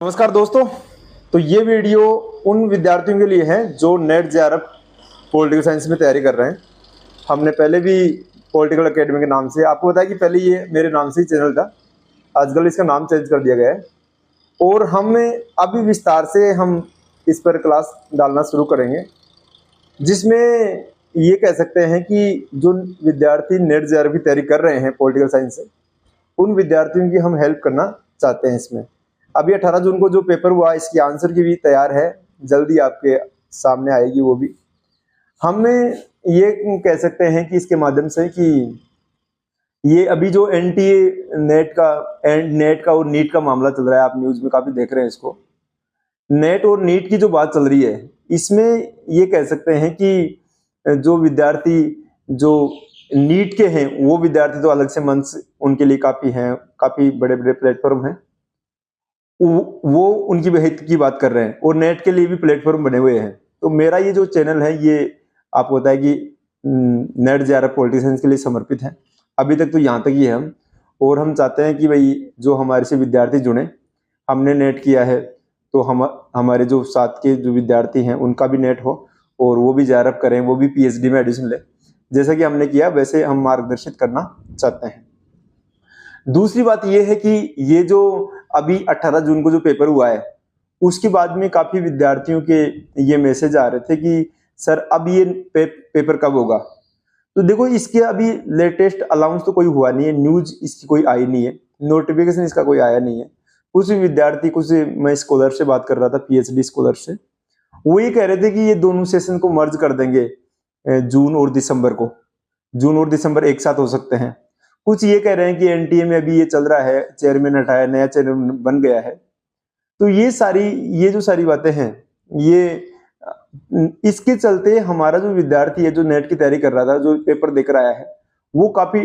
नमस्कार दोस्तों। तो ये वीडियो उन विद्यार्थियों के लिए है जो नेट जेआरएफ पॉलिटिकल साइंस में तैयारी कर रहे हैं। हमने पहले भी पॉलिटिकल एकेडमी के नाम से आपको बताया कि पहले ये मेरे नाम से ही चैनल था, आजकल इसका नाम चेंज कर दिया गया है और हम अभी विस्तार से हम इस पर क्लास डालना शुरू करेंगे, जिसमें ये कह सकते हैं कि जो विद्यार्थी नेट जेआरएफ की तैयारी कर रहे हैं पॉलिटिकल साइंस से, उन विद्यार्थियों की हम हेल्प करना चाहते हैं। इसमें अभी 18 जून को जो पेपर हुआ इसकी आंसर की भी तैयार है, जल्दी आपके सामने आएगी वो भी। हम ये कह सकते हैं कि इसके माध्यम से कि ये अभी जो एनटीए नेट का और नीट का मामला चल रहा है, आप न्यूज में काफी देख रहे हैं इसको। नेट और नीट की जो बात चल रही है इसमें ये कह सकते हैं कि जो विद्यार्थी जो नीट के हैं वो विद्यार्थी तो अलग से मंच उनके लिए काफी हैं, काफी बड़े बड़े प्लेटफॉर्म हैं, वो उनकी हित की बात कर रहे हैं और नेट के लिए भी प्लेटफॉर्म बने हुए हैं। तो मेरा ये जो चैनल है ये आपको बताया कि नेट जेआरएफ पॉलिटिकल साइंस के लिए समर्पित है। अभी तक तो यहाँ तक ही है हम, और हम चाहते हैं कि भाई जो हमारे से विद्यार्थी जुड़े, हमने नेट किया है तो हमारे जो साथ के जो विद्यार्थी हैं उनका भी नेट हो और वो भी जेआरएफ करें, वो भी पीएचडी में एडमिशन ले, जैसा कि हमने किया वैसे हम मार्गदर्शित करना चाहते हैं। दूसरी बात यह है कि ये जो अभी 18 जून को जो पेपर हुआ है उसके बाद में काफी विद्यार्थियों के ये मैसेज आ रहे थे कि सर अब ये पेपर कब होगा। तो देखो इसके अभी लेटेस्ट अनाउंस तो कोई हुआ नहीं है, न्यूज इसकी कोई आई नहीं है, नोटिफिकेशन इसका कोई आया नहीं है। कुछ विद्यार्थी, कुछ मैं स्कॉलर से बात कर रहा था, पीएचडी स्कॉलर से, वो ये कह रहे थे कि ये दोनों सेशन को मर्ज कर देंगे, जून और दिसंबर को, जून और दिसंबर एक साथ हो सकते हैं। कुछ ये कह रहे हैं कि एनटीए में अभी ये चल रहा है, चेयरमैन हटाया, नया चेयरमैन बन गया है। तो ये जो सारी बातें हैं, ये इसके चलते हमारा जो विद्यार्थी है जो नेट की तैयारी कर रहा था, जो पेपर देख रहा है, वो काफी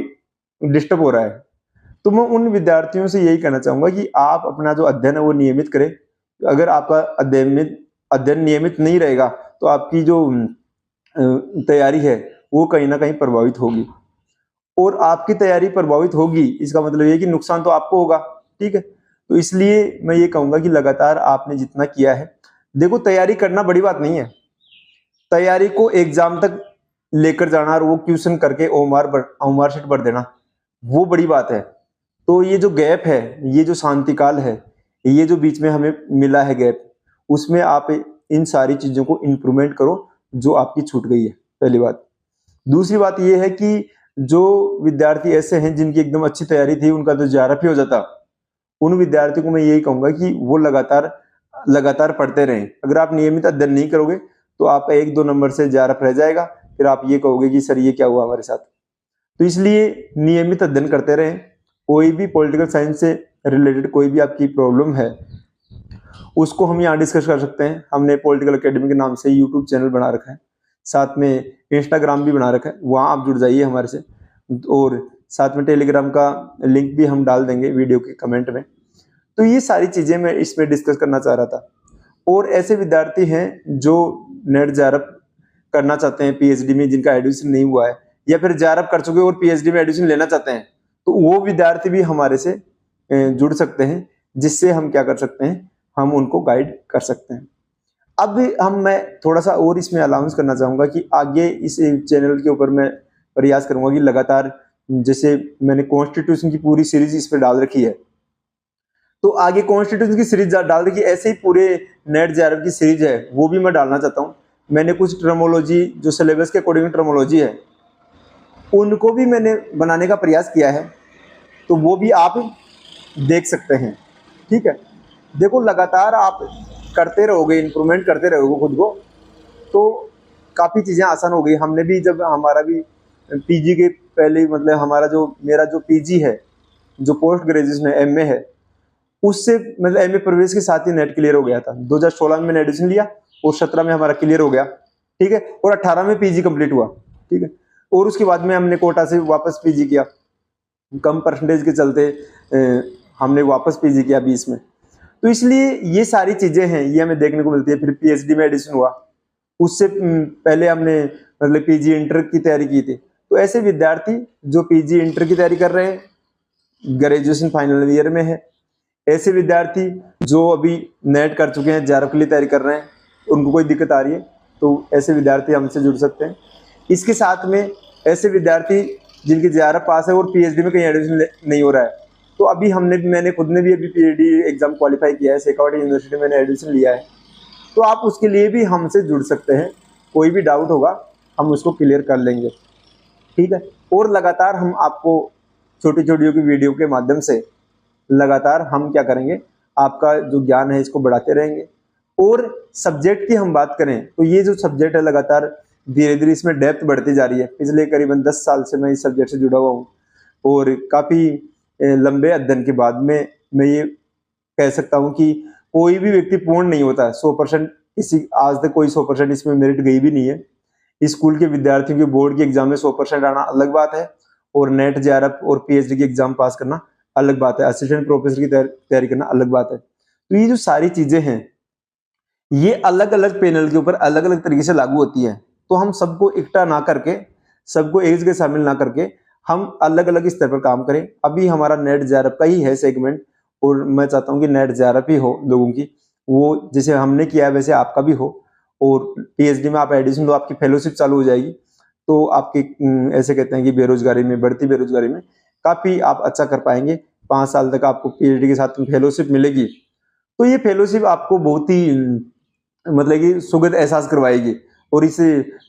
डिस्टर्ब हो रहा है। तो मैं उन विद्यार्थियों से यही कहना चाहूंगा कि आप अपना जो अध्ययन है वो नियमित करें। अगर आपका अध्ययन नियमित नहीं रहेगा तो आपकी जो तैयारी है वो कहीं ना कहीं प्रभावित होगी, और आपकी तैयारी प्रभावित होगी इसका मतलब ये कि नुकसान तो आपको होगा। ठीक है, तो इसलिए मैं ये कहूंगा कि लगातार आपने जितना किया है, देखो तैयारी करना बड़ी बात नहीं है, तैयारी को एग्जाम तक लेकर जाना और वो क्वेश्चन करके ओमार शीट भर देना वो बड़ी बात है। तो ये जो गैप है, ये जो शांति काल है, ये जो बीच में हमें मिला है गैप, उसमें आप इन सारी चीजों को इंप्रूवमेंट करो जो आपकी छूट गई है, पहली बात। दूसरी बात यह है कि जो विद्यार्थी ऐसे हैं जिनकी एकदम अच्छी तैयारी थी, उनका तो जेआरएफ ही हो जाता, उन विद्यार्थियों को मैं यही कहूंगा कि वो लगातार पढ़ते रहें। अगर आप नियमित अध्ययन नहीं करोगे तो आपका 1-2 नंबर से जेआरएफ रह जाएगा, फिर आप ये कहोगे कि सर ये क्या हुआ हमारे साथ। तो इसलिए नियमित अध्ययन करते रहें। कोई भी पॉलिटिकल साइंस से रिलेटेड कोई भी आपकी प्रॉब्लम है उसको हम यहाँ डिस्कस कर सकते हैं। हमने पॉलिटिकल एकेडमी के नाम से यूट्यूब चैनल बना रखा है, साथ में इंस्टाग्राम भी बना रखा है, वहाँ आप जुड़ जाइए हमारे से, और साथ में टेलीग्राम का लिंक भी हम डाल देंगे वीडियो के कमेंट में। तो ये सारी चीजें मैं इसमें डिस्कस करना चाह रहा था। और ऐसे विद्यार्थी हैं जो नेट जेआरएफ करना चाहते हैं पीएचडी में, जिनका एडमिशन नहीं हुआ है, या फिर जेआरएफ कर चुके और पीएचडी में एडमिशन लेना चाहते हैं, तो वो विद्यार्थी भी हमारे से जुड़ सकते हैं, जिससे हम क्या कर सकते हैं, हम उनको गाइड कर सकते हैं। अब मैं थोड़ा सा और इसमें अलाउंस करना चाहूंगा कि आगे इस चैनल के ऊपर मैं प्रयास करूंगा कि लगातार, जैसे मैंने कॉन्स्टिट्यूशन की पूरी सीरीज इस पर डाल रखी है, तो आगे कॉन्स्टिट्यूशन की सीरीज डाल रखी है, ऐसे ही पूरे नेट जेआरएफ की सीरीज है वो भी मैं डालना चाहता हूँ। मैंने कुछ टर्मोलॉजी जो सिलेबस के अकॉर्डिंग टर्मोलॉजी है उनको भी मैंने बनाने का प्रयास किया है, तो वो भी आप देख सकते हैं। ठीक है, देखो लगातार आप करते रहोगे, इंप्रूवमेंट करते रहोगे खुद को, तो काफ़ी चीज़ें आसान हो गई। हमने भी जब हमारा भी पीजी के पहले, मतलब मेरा जो पीजी है, जो पोस्ट ग्रेजुएशन है, एमए है, उससे मतलब एमए प्रवेश के साथ ही नेट क्लियर हो गया था। 2016 में मैंने एडमिशन लिया और 17 में हमारा क्लियर हो गया। ठीक है, और 18 में पीजी कंप्लीट हुआ। ठीक है, और उसके बाद में हमने कोटा से वापस पीजी किया, कम परसेंटेज के चलते हमने वापस पीजी किया 20 में। तो इसलिए ये सारी चीजें हैं, ये हमें देखने को मिलती है। फिर पीएचडी में एडमिशन हुआ, उससे पहले हमने मतलब पीजी इंटर की तैयारी की थी। तो ऐसे विद्यार्थी जो पीजी इंटर की तैयारी कर रहे हैं, ग्रेजुएशन फाइनल ईयर में है, ऐसे विद्यार्थी जो अभी नेट कर चुके हैं, जेआरएफ के लिए तैयारी कर रहे हैं, उनको कोई दिक्कत आ रही है तो ऐसे विद्यार्थी हमसे जुड़ सकते हैं। इसके साथ में ऐसे विद्यार्थी जिनकी जेआरएफ पास है और पीएचडी में कहीं एडमिशन नहीं हो रहा है, तो अभी मैंने खुद ने भी अभी पीएचडी एग्जाम क्वालिफाई किया है, शेखावाटी यूनिवर्सिटी में मैंने एडमिशन लिया है, तो आप उसके लिए भी हमसे जुड़ सकते हैं। कोई भी डाउट होगा हम उसको क्लियर कर लेंगे, ठीक है। और लगातार हम आपको छोटी छोटी की वीडियो के माध्यम से लगातार हम क्या करेंगे, आपका जो ज्ञान है इसको बढ़ाते रहेंगे। और सब्जेक्ट की हम बात करें तो ये जो सब्जेक्ट है लगातार धीरे धीरे इसमें डेप्थ बढ़ती जा रही है। पिछले करीबन 10 साल से मैं इस सब्जेक्ट से जुड़ा हुआ हूँ और काफ़ी लंबे अध्ययन के बाद में मैं ये कह सकता हूँ कि कोई भी व्यक्ति पूर्ण नहीं होता है 100%। इसी आज तक कोई 100% इसमें मेरिट गई भी नहीं है। स्कूल के विद्यार्थियों के बोर्ड के एग्जाम में 100% आना अलग बात है और नेट जेआरएफ और पीएचडी के एग्जाम पास करना अलग बात है, असिस्टेंट प्रोफेसर की तैयारी करना अलग बात है। तो ये जो सारी चीजें हैं ये अलग अलग पैनल के ऊपर अलग अलग तरीके से लागू होती है। तो हम सबको इकट्ठा ना करके, सबको एक जगह शामिल ना करके हम अलग अलग स्तर पर काम करें। अभी हमारा नेट जेआरएफ का ही है सेगमेंट और मैं चाहता हूँ कि नेट जेआरएफ ही हो लोगों की, वो जैसे हमने किया है वैसे आपका भी हो। और पीएचडी में आप एडमिशन लो, आपकी फेलोशिप चालू हो जाएगी तो आपकी ऐसे कहते हैं कि बेरोजगारी में, बढ़ती बेरोजगारी में काफी आप अच्छा कर पाएंगे। 5 साल तक आपको पीएचडी के साथ फेलोशिप मिलेगी तो ये फेलोशिप आपको बहुत ही मतलब कि सुखद एहसास करवाएगी। और इस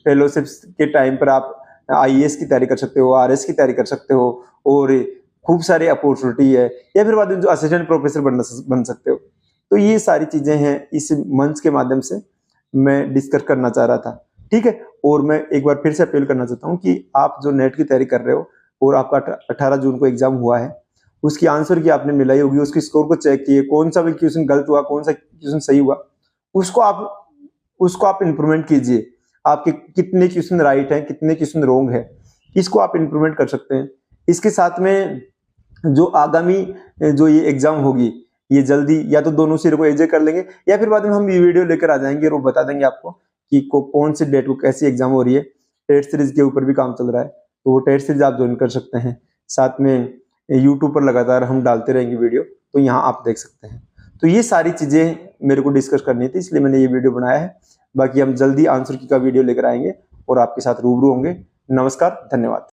फेलोशिप के टाइम पर आप आईएएस की तैयारी कर सकते हो, आरएस की तैयारी कर सकते हो और खूब सारी अपॉर्चुनिटी है, या फिर बाद में जो असिस्टेंट प्रोफेसर बन सकते हो। तो ये सारी चीजें हैं इस मंच के माध्यम से मैं डिस्कस करना चाह रहा था, ठीक है। और मैं एक बार फिर से अपील करना चाहता हूँ कि आप जो नेट की तैयारी कर रहे हो और आपका 18 जून को एग्जाम हुआ है, उसकी आंसर की आपने मिलाई होगी, उसकी स्कोर को चेक किए, कौन सा भी क्वेश्चन गलत हुआ, कौन सा क्वेश्चन सही हुआ, उसको आप इंप्रूवमेंट कीजिए। आपके कितने क्वेश्चन राइट हैं, कितने क्वेश्चन रॉन्ग है, इसको आप इंप्रूवमेंट कर सकते हैं। इसके साथ में जो आगामी जो ये एग्जाम होगी ये जल्दी या तो दोनों सिरे को एजे कर लेंगे या फिर बाद में हम ये वीडियो लेकर आ जाएंगे और वो बता देंगे आपको कि कौन सी डेट को कैसी एग्जाम हो रही है। टेस्ट सीरीज के ऊपर भी काम चल रहा है तो वो टेस्ट सीरीज आप ज्वाइन कर सकते हैं। साथ में यूट्यूब पर लगातार हम डालते रहेंगे वीडियो, तो यहाँ आप देख सकते हैं। तो ये सारी चीजें मेरे को डिस्कस करनी थी, इसलिए मैंने ये वीडियो बनाया है। बाकी हम जल्दी आंसर की का वीडियो लेकर आएंगे और आपके साथ रूबरू होंगे। नमस्कार, धन्यवाद।